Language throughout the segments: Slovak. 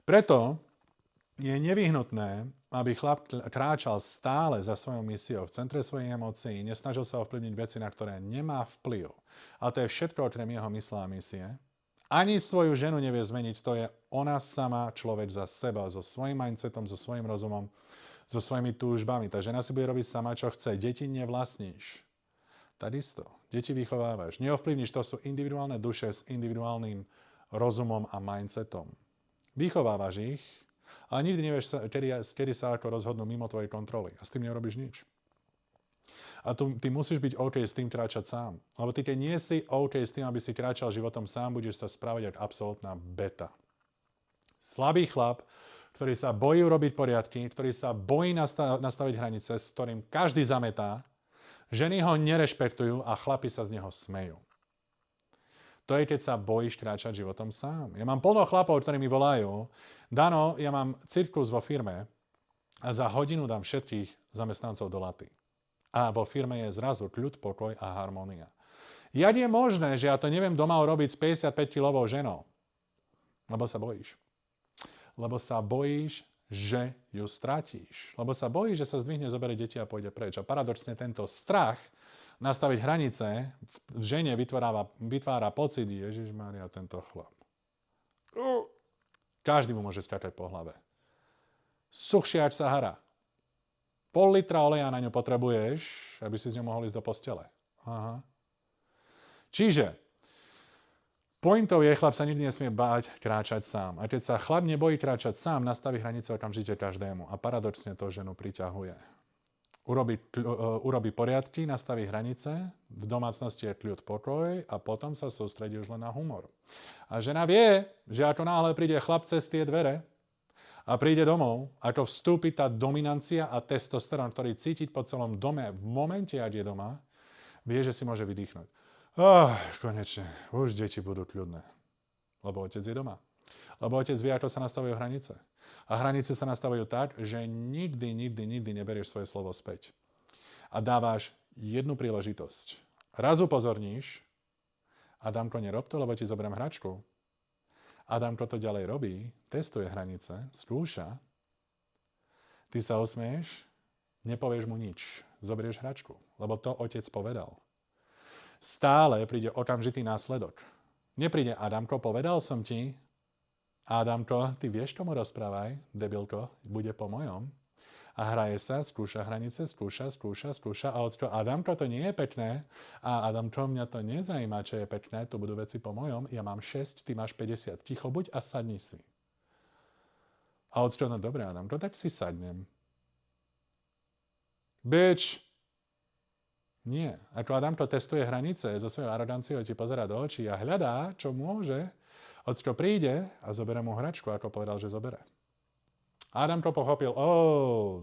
Preto je nevyhnutné, aby chlap kráčal stále za svojou misiou v centre svojich emócií, nesnažil sa ovplyvniť veci, na ktoré nemá vplyv. A to je všetko okrem jeho mysle a misie. Ani svoju ženu nevie zmeniť, to je ona sama, človek za seba, so svojím mindsetom, so svojím rozumom, so svojimi túžbami. Tá žena si bude robiť sama, čo chce. Deti nevlastníš. Takisto. Deti vychovávaš. Neovplyvníš, to sú individuálne duše s individuálnym rozumom a mindsetom. Vychovávaš ich, ale nikdy nevieš, kedy sa ako rozhodnú mimo tvojej kontroly. A s tým nerobíš nič. A ty musíš byť OK s tým kráčať sám. Lebo ty, keď nie si OK s tým, aby si kráčal životom sám, budeš sa správať ako absolútna beta. Slabý chlap, ktorý sa bojí urobiť poriadky, ktorý sa bojí nastaviť hranice, s ktorým každý zametá, ženy ho nerešpektujú a chlapi sa z neho smejú. To je, keď sa bojíš kráčať životom sám. Ja mám plno chlapov, ktorí mi volajú: Dano, ja mám cirkus vo firme a za hodinu dám všetkých zamestnancov do laty. A vo firme je zrazu kľud, pokoj a harmónia. Jak je možné, že ja to neviem doma urobiť s 55-kilovou ženou? Lebo sa bojíš. Lebo sa bojíš, že ju stratíš. Lebo sa bojíš, že sa zdvihne, zoberie deti a pôjde preč. A paradoxne tento strach nastaviť hranice v žene vytvára pocit: Ježišmária, tento chlap. Každý mu môže skákať po hlave. Suchšia ako Sahara. Pol litra oleja na ňu potrebuješ, aby si s ňou mohol ísť do postele. Aha. Čiže pointou je, chlap sa nikdy nesmie báť kráčať sám. A keď sa chlap nebojí kráčať sám, nastaví hranice okamžite každému. A paradoxne to ženu priťahuje. Urobí poriadky, nastaví hranice, v domácnosti je kľud, pokoj a potom sa sústredí už len na humor. A žena vie, že ako náhle príde chlap cez tie dvere a príde domov, ako vstúpi tá dominancia a testosterón, ktorý cítiť po celom dome v momente, ak je doma, vie, že si môže vydýchnuť. Konečne, už deti budú kľudné, lebo otec je doma. Lebo otec vie, ako sa nastavujú hranice. A hranice sa nastavujú tak, že nikdy neberieš svoje slovo späť. A dávaš jednu príležitosť. Raz upozorníš: Adamko, nerob to, lebo ti zoberiem hračku. Adamko to ďalej robí, testuje hranice, skúša. Ty sa osmieš, nepovieš mu nič. Zoberieš hračku, lebo to otec povedal. Stále príde okamžitý následok. Nepríde: Adamko, povedal som ti. Adamko, ty vieš, komu rozprávaj, debilko, bude po mojom. A hraje sa, skúša hranice, skúša a ocko: Adamko, to nie je pekné. A Adamko, mňa to nezajíma, čo je pekné, to budú veci po mojom. Ja mám 6, ty máš 50. Ticho buď a sadni si. A ocko: no dobre, Adamko, tak si sadnem. Bitch. Nie. Ako Adamko testuje hranice, so svojou aroganciou ti pozerá do očí a hľadá, čo môže, ocko príde a zoberie mu hračku, ako povedal, že zobere. Adamko pochopil: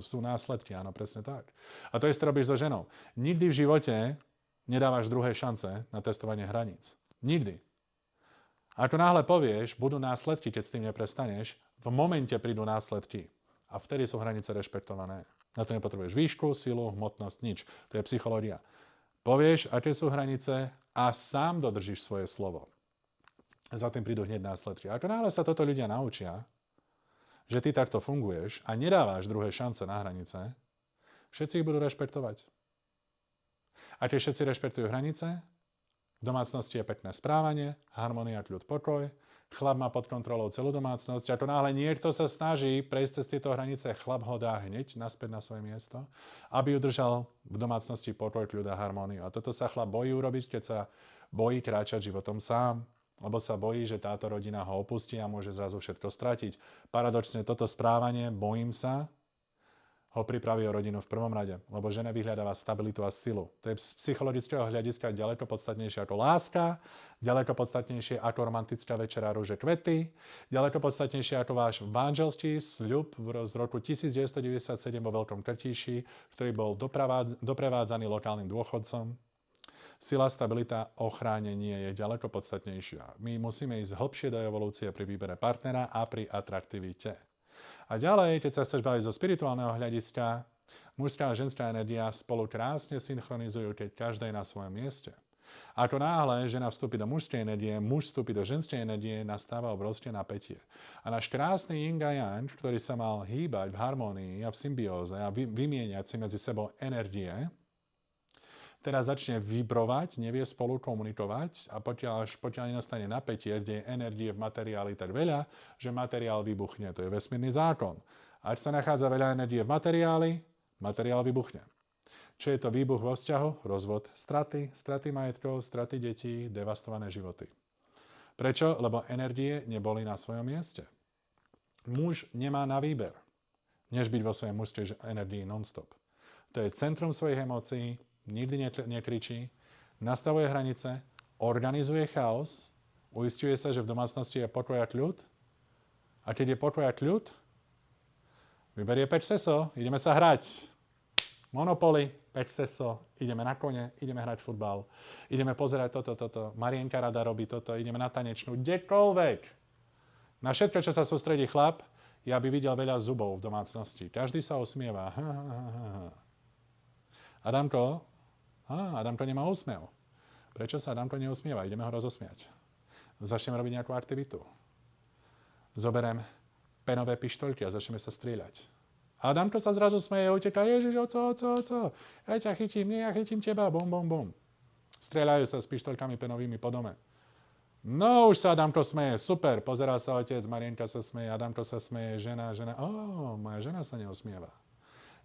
sú následky, áno, presne tak. A to isté robíš so ženou. Nikdy v živote nedávaš druhé šance na testovanie hraníc. Nikdy. Ako náhle povieš, budú následky, keď s tým neprestaneš, v momente prídu následky. A vtedy sú hranice rešpektované. Na to nepotrebuješ výšku, silu, hmotnosť, nič. To je psychológia. Povieš, aké sú hranice a sám dodržíš svoje slovo. Za tým prídu hneď následky. Ako náhle sa toto ľudia naučia, že ty takto funguješ a nedávaš druhé šance na hranice, všetci ich budú rešpektovať. A keď všetci rešpektujú hranice, v domácnosti je pekné správanie, harmónia, kľud, pokoj, chlap má pod kontrolou celú domácnosť. Ako náhle niekto sa snaží prejsť cez tieto hranice, chlap ho dá hneď naspäť na svoje miesto, aby udržal v domácnosti pokoj, kľud a harmóniu. A toto sa chlap bojí urobiť, keď sa bojí kráčať životom sám. Lebo sa bojí, že táto rodina ho opustí a môže zrazu všetko stratiť. Paradoxne toto správanie, bojím sa, ho pripraví o rodinu v prvom rade. Lebo žena vyhľadáva stabilitu a silu. To je z psychologického hľadiska ďaleko podstatnejšie ako láska, ďaleko podstatnejšie ako romantická večera, rúže, kvety, ďaleko podstatnejšie ako váš manželský sľub z roku 1997 vo Veľkom Krtíši, ktorý bol doprevádzaný lokálnym dôchodcom. Sila, stabilita, ochránenie je ďaleko podstatnejšia. My musíme ísť hlbšie do evolúcie pri výbere partnera a pri atraktivite. A ďalej, keď sa chceš baviť zo spirituálneho hľadiska, mužská a ženská energia spolu krásne synchronizujú, keď každá je na svojom mieste. Ako náhle žena vstúpi do mužskej energie, muž vstúpi do ženskej energie, nastáva obrovské napätie. A náš krásny yin a yang, ktorý sa mal hýbať v harmónii a v symbióze a vymieňať si medzi sebou energie, teraz začne vibrovať, nevie spolu komunikovať a pokiaľ nenastane napätie, kde je energie v materiáli tak veľa, že materiál vybuchne. To je vesmírny zákon. Ak sa nachádza veľa energie v materiáli, materiál vybuchne. Čo je to výbuch vo vzťahu? Rozvod, straty majetkov, straty detí, devastované životy. Prečo? Lebo energie neboli na svojom mieste. Muž nemá na výber, než byť vo svojej mužskej energii non-stop. To je centrum svojich emócií, nikdy nekričí, nastavuje hranice, organizuje chaos, uisťuje sa, že v domácnosti je pokoj a kľud. A keď je pokoj a kľud, vyberie pečseso, ideme sa hrať. Monopoly, pečseso, ideme na kone, ideme hrať futbal, ideme pozerať toto. Marienka rada robí toto, ideme na tanečnú, kdekoľvek. Na všetko, čo sa sústredí chlap, ja by videl veľa zubov v domácnosti. Každý sa usmieva. Adamko nemá úsmev. Prečo sa Adamko neusmieva? Ideme ho rozosmiať. Začneme robiť nejakú aktivitu. Zoberiem penové pištoľky a začneme sa strieľať. Adamko sa zrazu smeje, uteká, Ježiš, oco. Ja ťa chytím, nie, ja chytím teba, bum. Strieľajú sa s pištoľkami penovými po dome. No, už sa Adamko smeje, super, pozerá sa otec, Marienka sa smeje, Adamko sa smeje, žena, moja žena sa neusmieva.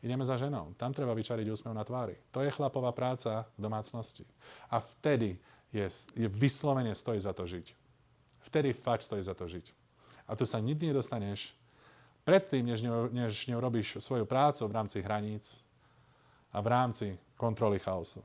Ideme za ženou, tam treba vyčariť úsmev na tvári. To je chlapová práca v domácnosti. A vtedy je vyslovene stojí za to žiť. Vtedy fakt stojí za to žiť. A tu sa nikdy nedostaneš predtým, než neurobíš svoju prácu v rámci hraníc a v rámci kontroly chaosu.